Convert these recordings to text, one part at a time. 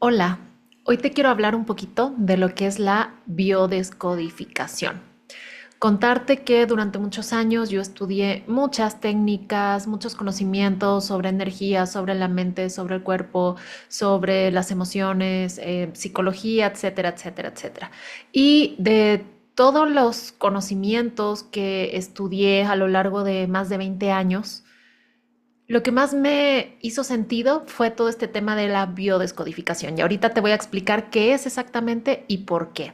Hola, hoy te quiero hablar un poquito de lo que es la biodescodificación. Contarte que durante muchos años yo estudié muchas técnicas, muchos conocimientos sobre energía, sobre la mente, sobre el cuerpo, sobre las emociones, psicología, etcétera, etcétera, etcétera. Y de todos los conocimientos que estudié a lo largo de más de 20 años, lo que más me hizo sentido fue todo este tema de la biodescodificación y ahorita te voy a explicar qué es exactamente y por qué.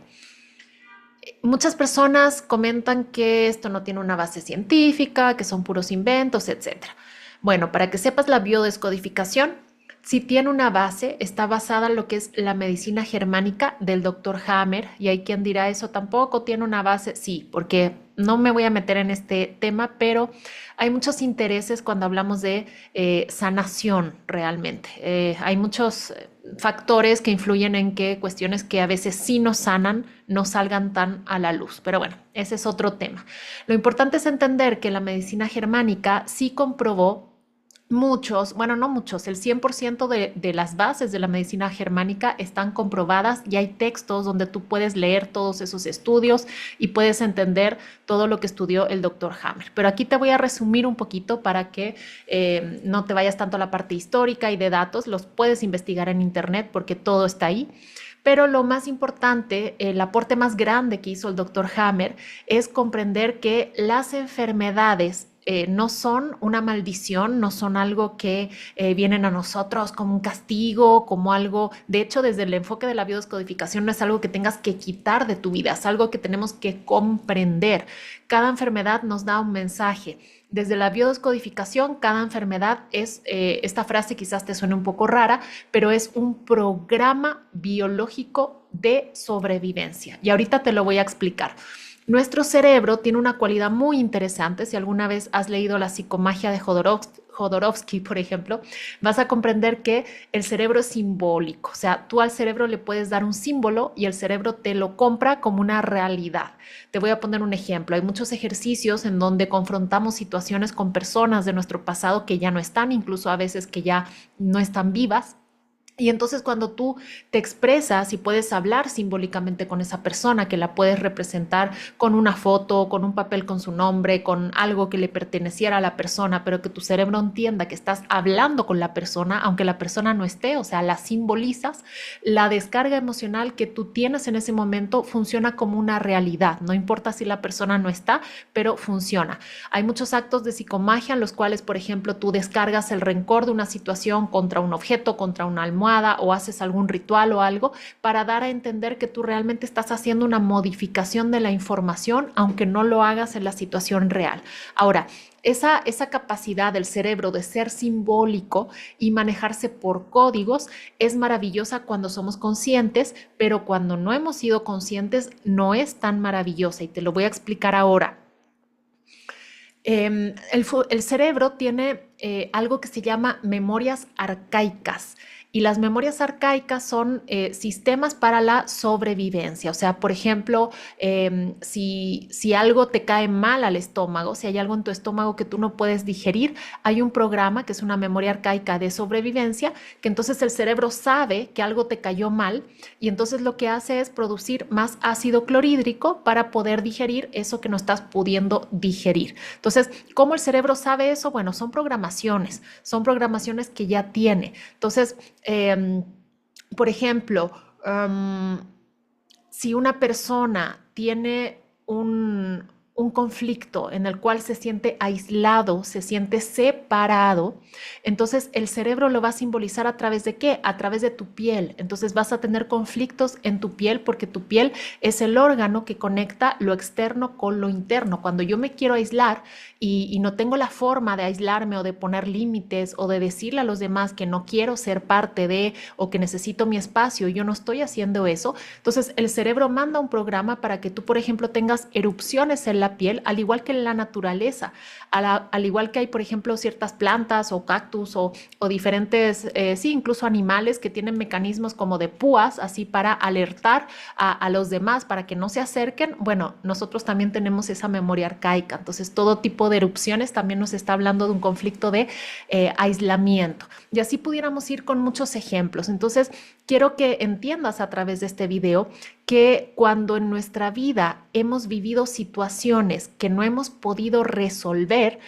Muchas personas comentan que esto no tiene una base científica, que son puros inventos, etcétera. Bueno, para que sepas, la biodescodificación sí tiene una base, está basada en lo que es la medicina germánica del doctor Hammer, y hay quien dirá eso tampoco tiene una base, sí, porque no me voy a meter en este tema, pero hay muchos intereses cuando hablamos de sanación realmente. Hay muchos factores que influyen en que cuestiones que a veces sí nos sanan no salgan tan a la luz. Pero bueno, ese es otro tema. Lo importante es entender que la medicina germánica sí comprobó muchos, bueno, no muchos, el 100% de las bases de la medicina germánica están comprobadas y hay textos donde tú puedes leer todos esos estudios y puedes entender todo lo que estudió el doctor Hammer. Pero aquí te voy a resumir un poquito para que no te vayas tanto a la parte histórica y de datos, los puedes investigar en internet porque todo está ahí. Pero lo más importante, el aporte más grande que hizo el doctor Hammer es comprender que las enfermedades no son una maldición, no son algo que vienen a nosotros como un castigo, como algo, de hecho, desde el enfoque de la biodescodificación no es algo que tengas que quitar de tu vida, es algo que tenemos que comprender. Cada enfermedad nos da un mensaje. Desde la biodescodificación, cada enfermedad es, esta frase quizás te suene un poco rara, pero es un programa biológico de sobrevivencia. Y ahorita te lo voy a explicar. Nuestro cerebro tiene una cualidad muy interesante. Si alguna vez has leído la psicomagia de Jodorowsky, por ejemplo, vas a comprender que el cerebro es simbólico. O sea, tú al cerebro le puedes dar un símbolo y el cerebro te lo compra como una realidad. Te voy a poner un ejemplo. Hay muchos ejercicios en donde confrontamos situaciones con personas de nuestro pasado que ya no están, incluso a veces que ya no están vivas. Y entonces cuando tú te expresas y puedes hablar simbólicamente con esa persona, que la puedes representar con una foto, con un papel con su nombre, con algo que le perteneciera a la persona, pero que tu cerebro entienda que estás hablando con la persona, aunque la persona no esté, o sea, la simbolizas, la descarga emocional que tú tienes en ese momento funciona como una realidad. No importa si la persona no está, pero funciona. Hay muchos actos de psicomagia en los cuales, por ejemplo, tú descargas el rencor de una situación contra un objeto, contra una almohada, o haces algún ritual o algo para dar a entender que tú realmente estás haciendo una modificación de la información, aunque no lo hagas en la situación real. Ahora, esa capacidad del cerebro de ser simbólico y manejarse por códigos es maravillosa cuando somos conscientes, pero cuando no hemos sido conscientes no es tan maravillosa y te lo voy a explicar ahora. El cerebro tiene algo que se llama memorias arcaicas. Y las memorias arcaicas son sistemas para la sobrevivencia. O sea, por ejemplo, si algo te cae mal al estómago, si hay algo en tu estómago que tú no puedes digerir, hay un programa que es una memoria arcaica de sobrevivencia, que entonces el cerebro sabe que algo te cayó mal y entonces lo que hace es producir más ácido clorhídrico para poder digerir eso que no estás pudiendo digerir. Entonces, ¿cómo el cerebro sabe eso? Bueno, son programaciones que ya tiene. Entonces, por ejemplo, si una persona tiene un conflicto en el cual se siente aislado, se siente separado, entonces el cerebro lo va a simbolizar a través de ¿qué? A través de tu piel. Entonces vas a tener conflictos en tu piel porque tu piel es el órgano que conecta lo externo con lo interno. Cuando yo me quiero aislar y no tengo la forma de aislarme o de poner límites o de decirle a los demás que no quiero ser parte de o que necesito mi espacio, yo no estoy haciendo eso, entonces el cerebro manda un programa para que tú, por ejemplo, tengas erupciones en la la piel, al igual que en la naturaleza, al igual que hay, por ejemplo, ciertas plantas o cactus o diferentes, sí, incluso animales que tienen mecanismos como de púas, así para alertar a los demás, para que no se acerquen. Bueno, nosotros también tenemos esa memoria arcaica, entonces todo tipo de erupciones también nos está hablando de un conflicto de aislamiento. Y así pudiéramos ir con muchos ejemplos. Entonces, quiero que entiendas a través de este video que cuando en nuestra vida hemos vivido situaciones que no hemos podido resolver,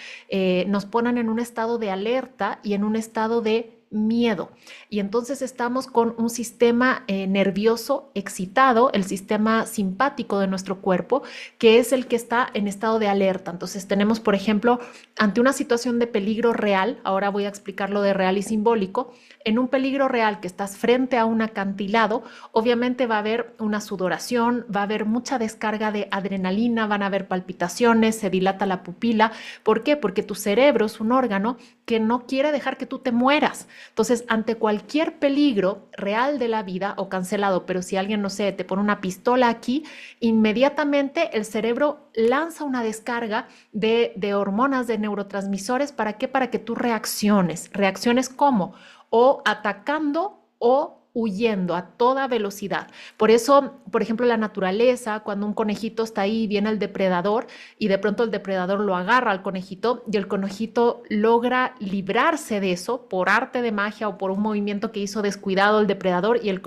nos ponen en un estado de alerta y en un estado de miedo. Y entonces estamos con un sistema nervioso excitado, el sistema simpático de nuestro cuerpo, que es el que está en estado de alerta. Entonces tenemos, por ejemplo, ante una situación de peligro real, ahora voy a explicar lo de real y simbólico, en un peligro real que estás frente a un acantilado, obviamente va a haber una sudoración, va a haber mucha descarga de adrenalina, van a haber palpitaciones, se dilata la pupila. ¿Por qué? Porque tu cerebro es un órgano que no quiere dejar que tú te mueras. Entonces, ante cualquier peligro real de la vida o cancelado, pero si alguien, no sé, te pone una pistola aquí, inmediatamente el cerebro lanza una descarga de hormonas, de neurotransmisores. ¿Para qué? Para que tú reacciones. ¿Reacciones cómo? O atacando o huyendo a toda velocidad. Por eso, por ejemplo, la naturaleza, cuando un conejito está ahí, viene el depredador y de pronto el depredador lo agarra al conejito y el conejito logra librarse de eso por arte de magia o por un movimiento que hizo descuidado el depredador y el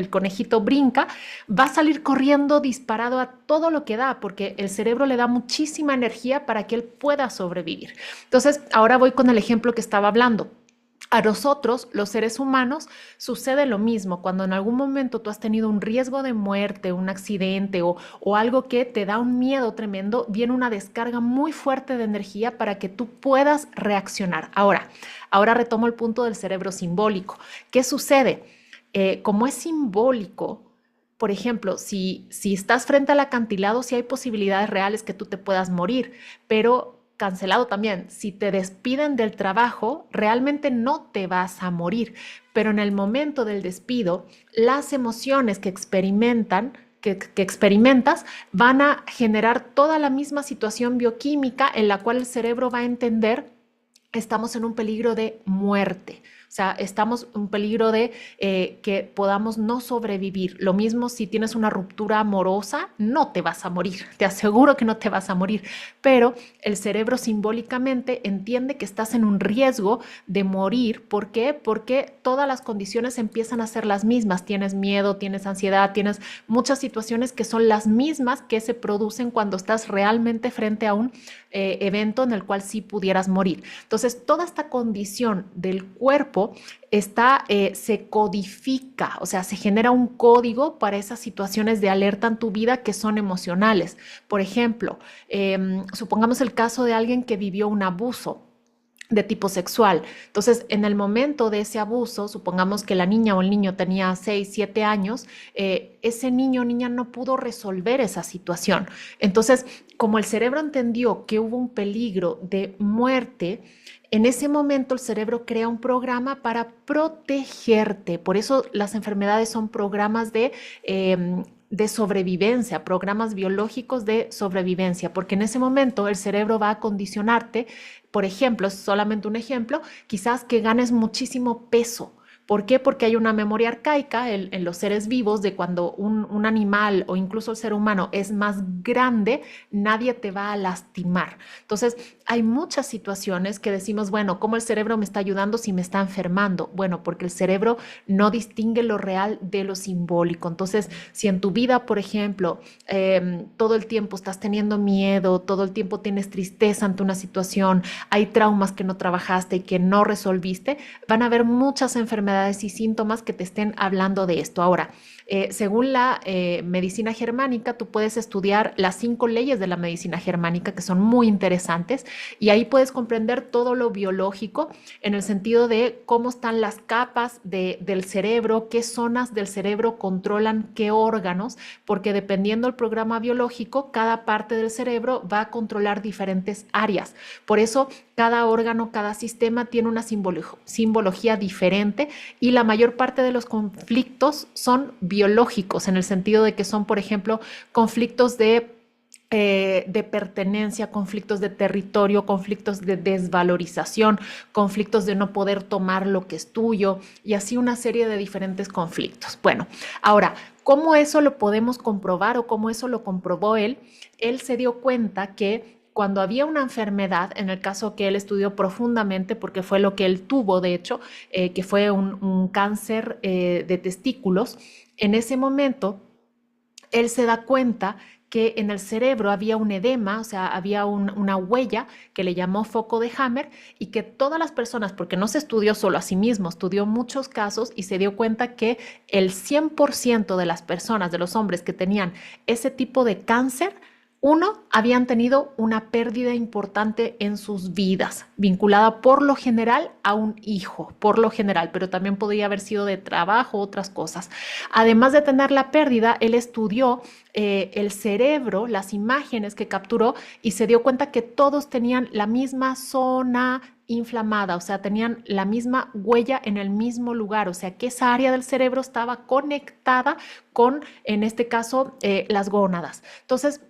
conejito brinca, va a salir corriendo disparado a todo lo que da porque el cerebro le da muchísima energía para que él pueda sobrevivir. Entonces, ahora voy con el ejemplo que estaba hablando. A nosotros, los seres humanos, sucede lo mismo. Cuando en algún momento tú has tenido un riesgo de muerte, un accidente o algo que te da un miedo tremendo, viene una descarga muy fuerte de energía para que tú puedas reaccionar. Ahora retomo el punto del cerebro simbólico. ¿Qué sucede? Como es simbólico, por ejemplo, si estás frente al acantilado, sí hay posibilidades reales que tú te puedas morir, pero cancelado también. Si te despiden del trabajo, realmente no te vas a morir, pero en el momento del despido, las emociones que experimentas van a generar toda la misma situación bioquímica en la cual el cerebro va a entender estamos en un peligro de muerte. O sea, estamos en un peligro de que podamos no sobrevivir. Lo mismo si tienes una ruptura amorosa, no te vas a morir. Te aseguro que no te vas a morir. Pero el cerebro simbólicamente entiende que estás en un riesgo de morir. ¿Por qué? Porque todas las condiciones empiezan a ser las mismas. Tienes miedo, tienes ansiedad, tienes muchas situaciones que son las mismas que se producen cuando estás realmente frente a un evento en el cual sí pudieras morir. Entonces, toda esta condición del cuerpo se codifica, o sea, se genera un código para esas situaciones de alerta en tu vida que son emocionales. Por ejemplo, supongamos el caso de alguien que vivió un abuso de tipo sexual. Entonces, en el momento de ese abuso, supongamos que la niña o el niño tenía 6, 7 años, ese niño o niña no pudo resolver esa situación. Entonces, como el cerebro entendió que hubo un peligro de muerte, en ese momento el cerebro crea un programa para protegerte. Por eso las enfermedades son programas de sobrevivencia, programas biológicos de sobrevivencia, porque en ese momento el cerebro va a condicionarte, por ejemplo, es solamente un ejemplo, quizás que ganes muchísimo peso. ¿Por qué? Porque hay una memoria arcaica en los seres vivos de cuando un animal o incluso el ser humano es más grande, nadie te va a lastimar. Entonces, hay muchas situaciones que decimos, bueno, ¿cómo el cerebro me está ayudando si me está enfermando? Bueno, porque el cerebro no distingue lo real de lo simbólico. Entonces, si en tu vida, por ejemplo, todo el tiempo estás teniendo miedo, todo el tiempo tienes tristeza ante una situación, hay traumas que no trabajaste y que no resolviste, van a haber muchas enfermedades y síntomas que te estén hablando de esto. Ahora, según la medicina germánica, tú puedes estudiar las 5 leyes de la medicina germánica que son muy interesantes y ahí puedes comprender todo lo biológico en el sentido de cómo están las capas del cerebro, qué zonas del cerebro controlan qué órganos, porque dependiendo del programa biológico, cada parte del cerebro va a controlar diferentes áreas. Por eso, cada órgano, cada sistema tiene una simbología diferente y la mayor parte de los conflictos son biológicos en el sentido de que son, por ejemplo, conflictos de de pertenencia, conflictos de territorio, conflictos de desvalorización, conflictos de no poder tomar lo que es tuyo y así una serie de diferentes conflictos. Bueno, ahora, ¿cómo eso lo podemos comprobar o cómo eso lo comprobó él? Él se dio cuenta que cuando había una enfermedad, en el caso que él estudió profundamente, porque fue lo que él tuvo, de hecho, que fue un cáncer de testículos, en ese momento él se da cuenta que en el cerebro había un edema, o sea, había una huella que le llamó foco de Hammer y que todas las personas, porque no se estudió solo a sí mismo, estudió muchos casos y se dio cuenta que el 100% de las personas, de los hombres que tenían ese tipo de cáncer, uno, habían tenido una pérdida importante en sus vidas, vinculada por lo general a un hijo, por lo general, pero también podría haber sido de trabajo, otras cosas. Además de tener la pérdida, él estudió el cerebro, las imágenes que capturó y se dio cuenta que todos tenían la misma zona inflamada, o sea, tenían la misma huella en el mismo lugar, o sea, que esa área del cerebro estaba conectada con, en este caso, las gónadas. Entonces,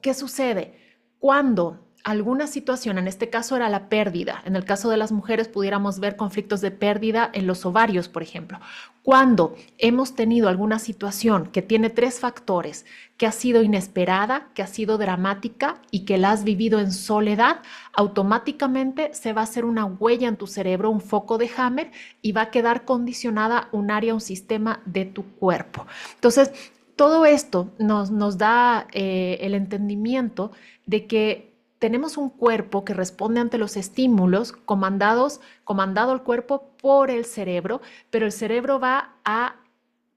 ¿qué sucede? Cuando alguna situación, en este caso era la pérdida, en el caso de las mujeres pudiéramos ver conflictos de pérdida en los ovarios, por ejemplo. Cuando hemos tenido alguna situación que tiene tres factores, que ha sido inesperada, que ha sido dramática y que la has vivido en soledad, automáticamente se va a hacer una huella en tu cerebro, un foco de Hammer y va a quedar condicionada un área, un sistema de tu cuerpo. Entonces, todo esto nos da el entendimiento de que tenemos un cuerpo que responde ante los estímulos comandado el cuerpo por el cerebro, pero el cerebro va a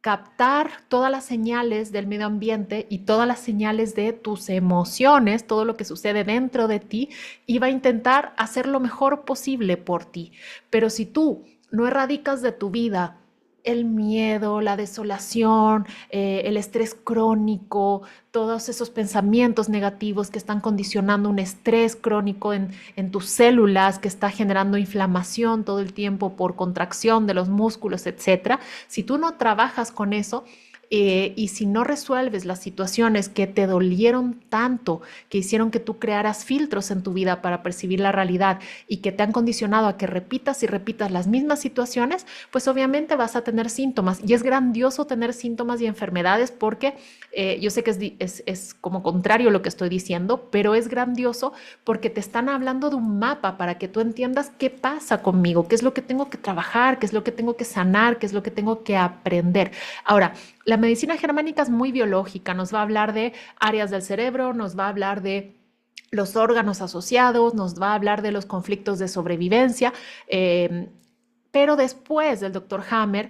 captar todas las señales del medio ambiente y todas las señales de tus emociones, todo lo que sucede dentro de ti y va a intentar hacer lo mejor posible por ti. Pero si tú no erradicas de tu vida el miedo, la desolación, el estrés crónico, todos esos pensamientos negativos que están condicionando un estrés crónico en tus células, que está generando inflamación todo el tiempo por contracción de los músculos, etcétera. Si tú no trabajas con eso, y si no resuelves las situaciones que te dolieron tanto, que hicieron que tú crearas filtros en tu vida para percibir la realidad y que te han condicionado a que repitas y repitas las mismas situaciones, pues obviamente vas a tener síntomas. Y es grandioso tener síntomas y enfermedades porque yo sé que es como contrario lo que estoy diciendo, pero es grandioso porque te están hablando de un mapa para que tú entiendas qué pasa conmigo, qué es lo que tengo que trabajar, qué es lo que tengo que sanar, qué es lo que tengo que aprender. Ahora, la medicina germánica es muy biológica, nos va a hablar de áreas del cerebro, nos va a hablar de los órganos asociados, nos va a hablar de los conflictos de sobrevivencia. Pero después del doctor Hammer,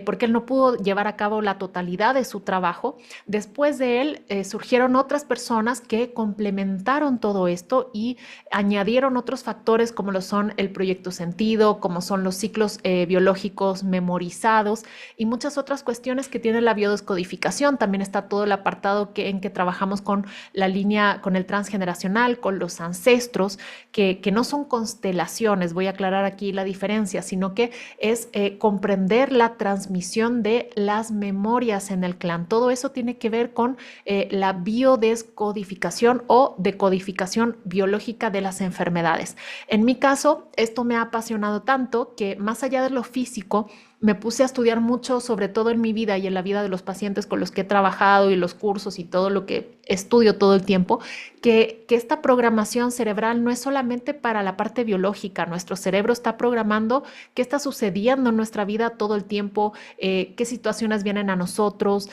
porque él no pudo llevar a cabo la totalidad de su trabajo, después de él surgieron otras personas que complementaron todo esto y añadieron otros factores como lo son el proyecto sentido, como son los ciclos biológicos memorizados y muchas otras cuestiones que tiene la biodescodificación. También está todo el apartado en que trabajamos con la línea, con el transgeneracional, con los ancestros, que no son constelaciones, voy a aclarar aquí la diferencia, sino que es comprender la transmisión de las memorias en el clan. Todo eso tiene que ver con la biodescodificación o decodificación biológica de las enfermedades. En mi caso, esto me ha apasionado tanto que más allá de lo físico, me puse a estudiar mucho, sobre todo en mi vida y en la vida de los pacientes con los que he trabajado y los cursos y todo lo que estudio todo el tiempo, que esta programación cerebral no es solamente para la parte biológica. Nuestro cerebro está programando qué está sucediendo en nuestra vida todo el tiempo, qué situaciones vienen a nosotros,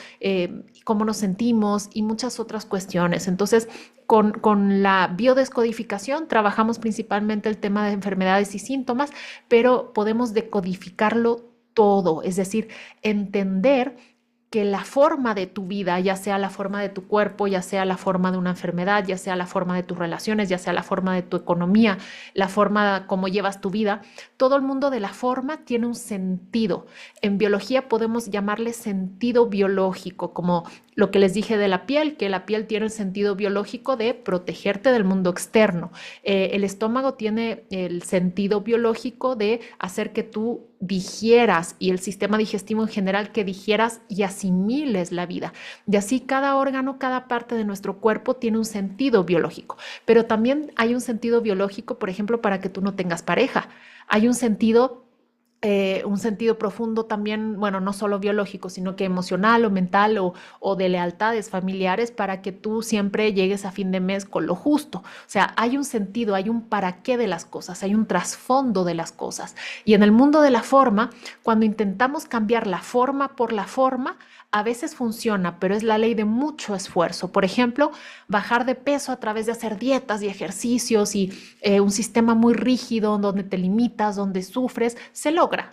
cómo nos sentimos y muchas otras cuestiones. Entonces, con la biodescodificación trabajamos principalmente el tema de enfermedades y síntomas, pero podemos decodificarlo todo, es decir, entender que la forma de tu vida, ya sea la forma de tu cuerpo, ya sea la forma de una enfermedad, ya sea la forma de tus relaciones, ya sea la forma de tu economía, la forma como llevas tu vida, todo el mundo de la forma tiene un sentido. En biología podemos llamarle sentido biológico, como Lo que les dije de la piel, que la piel tiene el sentido biológico de protegerte del mundo externo. El estómago tiene el sentido biológico de hacer que tú digieras y el sistema digestivo en general que digieras y asimiles la vida. Y así cada órgano, cada parte de nuestro cuerpo tiene un sentido biológico. Pero también hay un sentido biológico, por ejemplo, para que tú no tengas pareja. Hay un sentido profundo también, bueno, no solo biológico, sino que emocional o mental o de lealtades familiares para que tú siempre llegues a fin de mes con lo justo. O sea, hay un sentido, hay un para qué de las cosas, hay un trasfondo de las cosas. Y en el mundo de la forma, cuando intentamos cambiar la forma por la forma, a veces funciona, pero es la ley de mucho esfuerzo. Por ejemplo, bajar de peso a través de hacer dietas y ejercicios y un sistema muy rígido donde te limitas, donde sufres, se logra,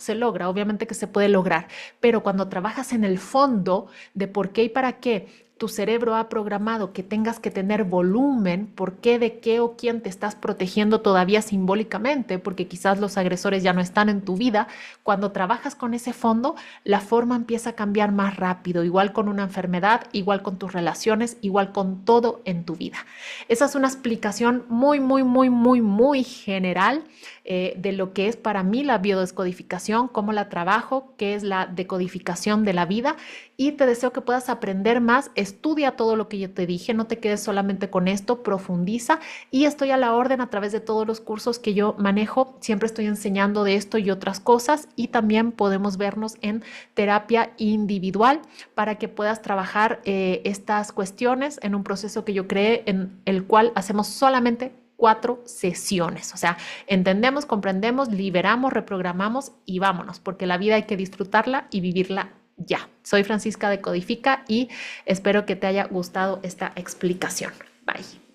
obviamente que se puede lograr, pero cuando trabajas en el fondo de por qué y para qué tu cerebro ha programado que tengas que tener volumen, por qué, de qué o quién te estás protegiendo todavía simbólicamente, porque quizás los agresores ya no están en tu vida, cuando trabajas con ese fondo, la forma empieza a cambiar más rápido, igual con una enfermedad, igual con tus relaciones, igual con todo en tu vida. Esa es una explicación muy, muy, muy, muy, muy general de lo que es para mí la biodescodificación, cómo la trabajo, qué es la decodificación de la vida y te deseo que puedas aprender más, estudia todo lo que yo te dije, no te quedes solamente con esto, profundiza y estoy a la orden a través de todos los cursos que yo manejo, siempre estoy enseñando de esto y otras cosas y también podemos vernos en terapia individual para que puedas trabajar estas cuestiones en un proceso que yo creé en el cual hacemos solamente 4 sesiones. O sea, entendemos, comprendemos, liberamos, reprogramamos y vámonos, porque la vida hay que disfrutarla y vivirla ya. Soy Francisca de Codifica y espero que te haya gustado esta explicación. Bye.